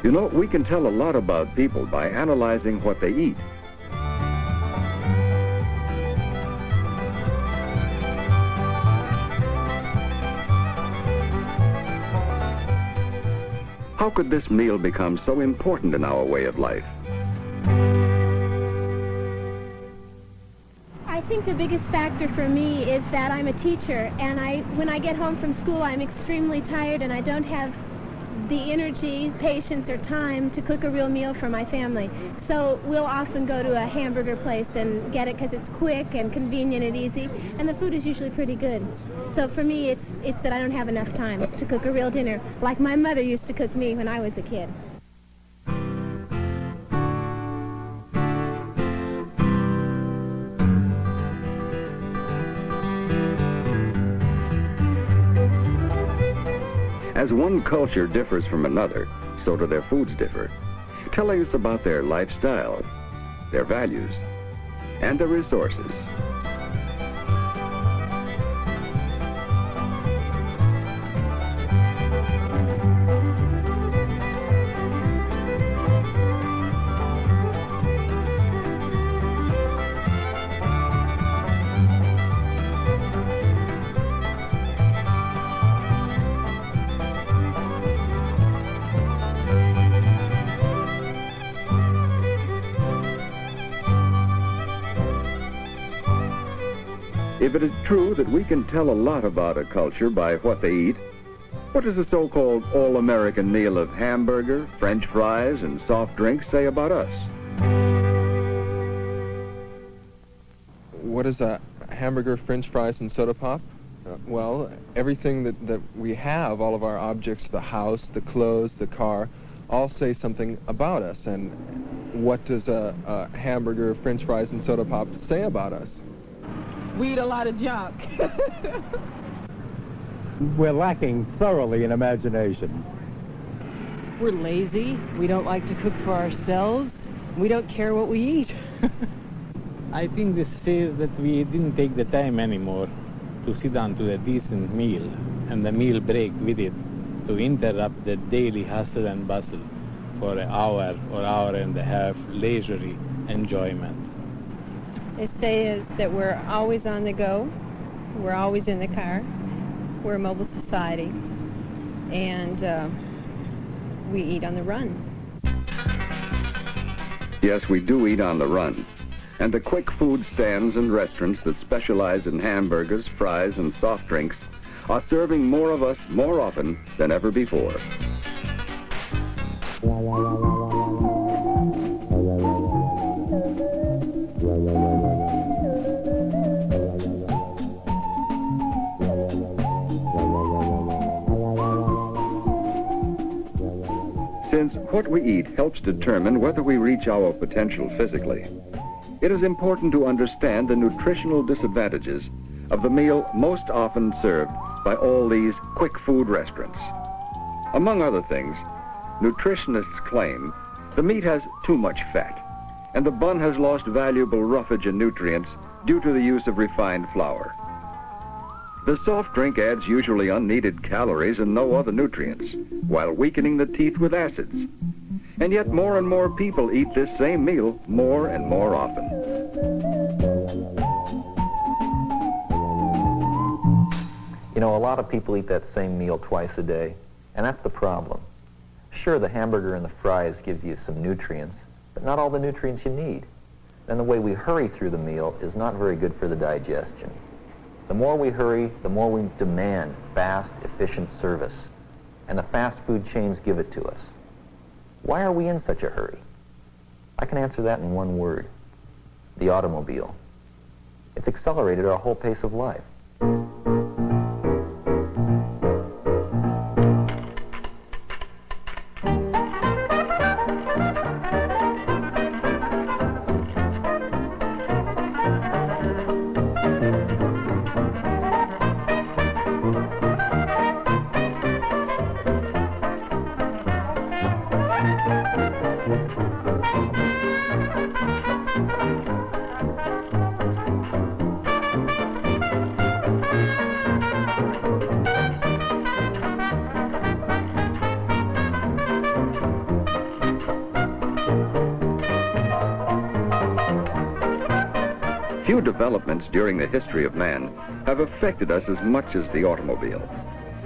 You know, we can tell a lot about people by analyzing what they eat. How could this meal become so important in our way of life? I think the biggest factor for me is that I'm a teacher, and when I get home from school, I'm extremely tired, and I don't have the energy, patience, or time to cook a real meal for my family. So we'll often go to a hamburger place and get it because it's quick and convenient and easy, and the food is usually pretty good. So for me, it's that I don't have enough time to cook a real dinner, like my mother used to cook me when I was a kid. As one culture differs from another, so do their foods differ, telling us about their lifestyle, their values, and their resources. If it is true that we can tell a lot about a culture by what they eat, what does the so-called all-American meal of hamburger, French fries, and soft drinks say about us? What is a hamburger, French fries, and soda pop? Well, everything that we have, all of our objects, the house, the clothes, the car, all say something about us. And what does a hamburger, French fries, and soda pop say about us? We eat a lot of junk. We're lacking thoroughly in imagination. We're lazy. We don't like to cook for ourselves. We don't care what we eat. I think this says that we didn't take the time anymore to sit down to a decent meal and the meal break with it to interrupt the daily hustle and bustle for an hour or hour and a half leisurely enjoyment. They say is that we're always on the go, we're always in the car, we're a mobile society, and we eat on the run. Yes, we do eat on the run. And the quick food stands and restaurants that specialize in hamburgers, fries, and soft drinks are serving more of us more often than ever before. Since what we eat helps determine whether we reach our potential physically, it is important to understand the nutritional disadvantages of the meal most often served by all these quick food restaurants. Among other things, nutritionists claim the meat has too much fat, and the bun has lost valuable roughage and nutrients due to the use of refined flour. The soft drink adds usually unneeded calories and no other nutrients, while weakening the teeth with acids. And yet more and more people eat this same meal more and more often. You know, a lot of people eat that same meal twice a day, and that's the problem. Sure, the hamburger and the fries give you some nutrients, but not all the nutrients you need. And the way we hurry through the meal is not very good for the digestion. The more we hurry, the more we demand fast, efficient service. And the fast food chains give it to us. Why are we in such a hurry? I can answer that in one word: the automobile. It's accelerated our whole pace of life. Few developments during the history of man have affected us as much as the automobile,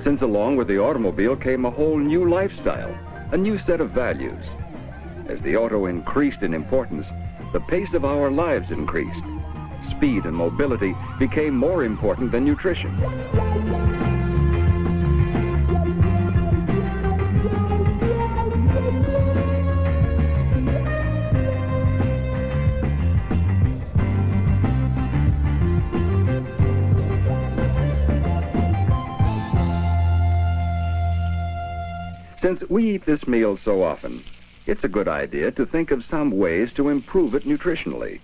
since along with the automobile came a whole new lifestyle, a new set of values. As the auto increased in importance, the pace of our lives increased. Speed and mobility became more important than nutrition. Since we eat this meal so often, it's a good idea to think of some ways to improve it nutritionally.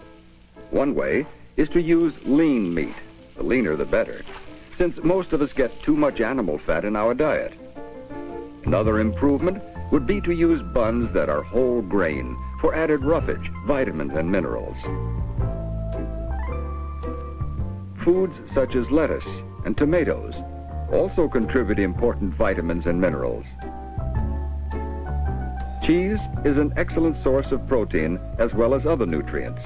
One way is to use lean meat, the leaner the better, since most of us get too much animal fat in our diet. Another improvement would be to use buns that are whole grain for added roughage, vitamins, and minerals. Foods such as lettuce and tomatoes also contribute important vitamins and minerals. Cheese is an excellent source of protein as well as other nutrients.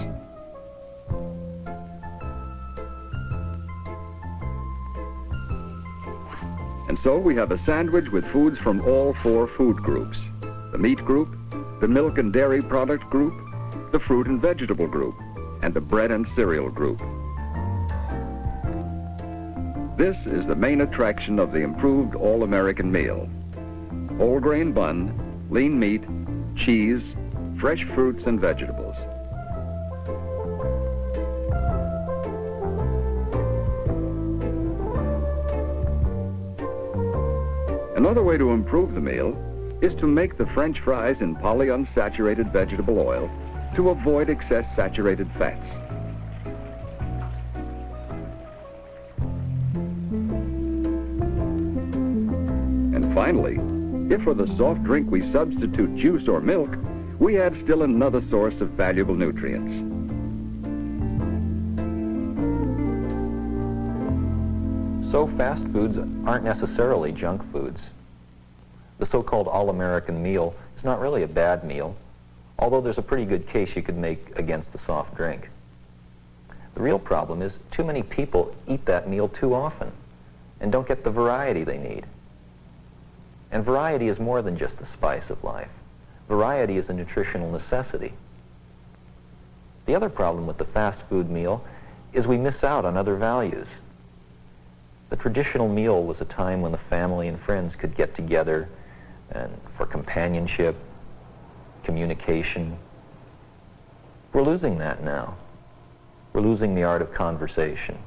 And so we have a sandwich with foods from all four food groups: the meat group, the milk and dairy product group, the fruit and vegetable group, and the bread and cereal group. This is the main attraction of the improved all-American meal: whole grain bun, lean meat, cheese, fresh fruits and vegetables. Another way to improve the meal is to make the French fries in polyunsaturated vegetable oil to avoid excess saturated fats. And finally, if for the soft drink we substitute juice or milk, we add still another source of valuable nutrients. So fast foods aren't necessarily junk foods. The so-called all-American meal is not really a bad meal, although there's a pretty good case you could make against the soft drink. The real problem is too many people eat that meal too often and don't get the variety they need. And variety is more than just the spice of life. Variety is a nutritional necessity. The other problem with the fast food meal is we miss out on other values. The traditional meal was a time when the family and friends could get together and for companionship, communication. We're losing that now. We're losing the art of conversation,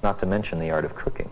not to mention the art of cooking.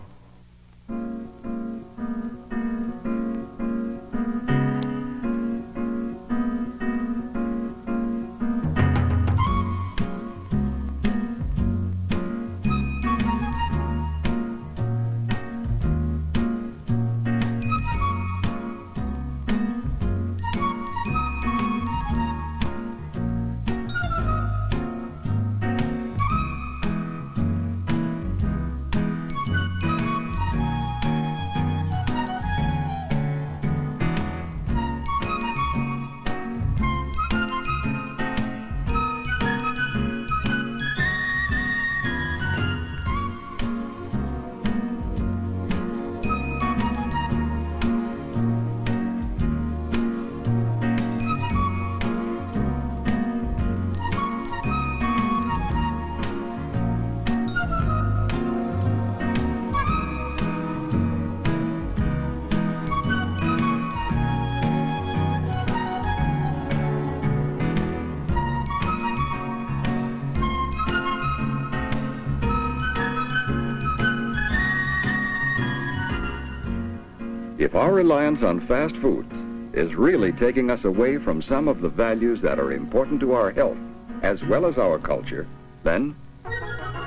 If our reliance on fast foods is really taking us away from some of the values that are important to our health as well as our culture, then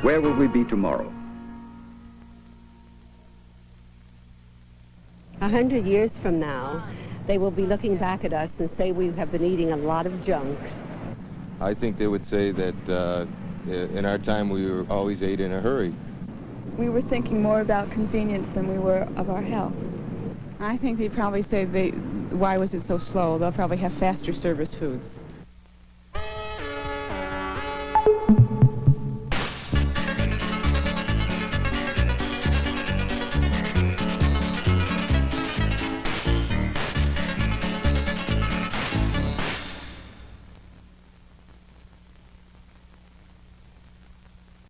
where will we be tomorrow? 100 years from now, they will be looking back at us and say we have been eating a lot of junk. I think they would say that in our time we were always ate in a hurry. We were thinking more about convenience than we were of our health. I think they'd probably say, why was it so slow? They'll probably have faster service foods.